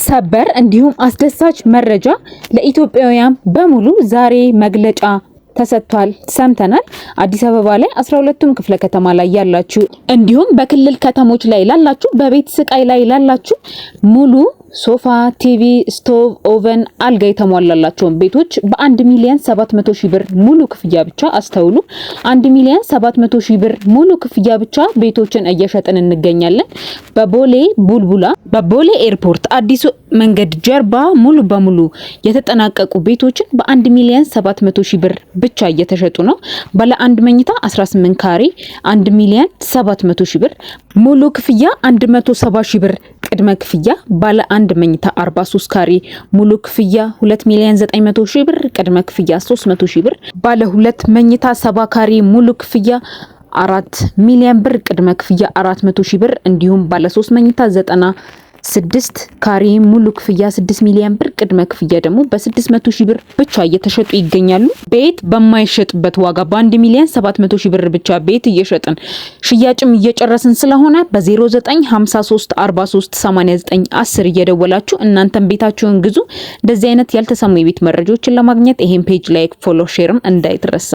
ሰበር እንዲሁም አስደሳች መረጃ ለኢትዮጵያውያን በሙሉ ዛሬ መግለጫ ተሰጥቷል ሰምተናል። አዲስ አበባ ላይ 12ቱም ክፍለ ከተማ ላይ ያላችሁ እንዲሁም በክልል ከተሞች ላይ ላላችሁ በቤት ስቃይ ላይ ላላችሁ ሙሉ ሶፋ፣ ቲቪ፣ ስቶቭ፣ ኦቨን፣ አልጋ የተሟላላቸውን ቤቶች በ1 ሚሊዮን 700 ሺህ ብር ሙሉ ክፍያ ብቻ አስተውሉ። 1 ሚሊዮን 700 ሺህ ብር ሙሉ ክፍያ ብቻ ቤቶችን እየሸጥን እንገኛለን። በቦሌ ቡልቡላ በቦሌ ኤርፖርት አዲሱ መንገድ ጀርባ ሙሉ በሙሉ የተጠናቀቁ ቤቶችን በ1 ሚሊዮን 700 ሺህ ብር ብቻ እየተሸጡ ነው። ባለ አንድ መኝታ 18 ካሬ 1 ሚሊዮን 700 ሺህ ብር ሙሉ ክፍያ 170 ሺህ ብር ቅድመ ክፍያ። ባለ አንድ መኝታ 43 ካሬ ሙሉ ክፍያ 2 ሚሊዮን 900 ሺህ ብር ቅድመ ክፍያ 300 ሺህ ብር። ባለ ሁለት መኝታ 70 ካሬ ሙሉ ክፍያ 4 ሚሊዮን ብር ቅድመ ክፍያ 400 ሺህ ብር። እንዲሁም ባለ 3 መኝታ 96 ካሬ ሙሉ ክፍያ 6 ሚሊዮን ብር ቅድመ ክፍያ ደግሞ በ600 ሺህ ብር ብቻ እየተሸጡ ይገኛሉ። ቤት በማይሸጥበት ዋጋ በ1 ሚሊዮን 700 ሺህ ብር ብቻ ቤት እየሸጥን ሽያጭም እየጨረስን ስለሆነ በ0953438910 እየደወላችሁ እናንተም ቤታችሁን ግዙ። እንደዚህ አይነት ያልተሰሙ የቤት መረጃዎችን ለማግኘት ይሄን ፔጅ ላይክ፣ ፎሎ፣ ሼርም እንዳይተረሳ።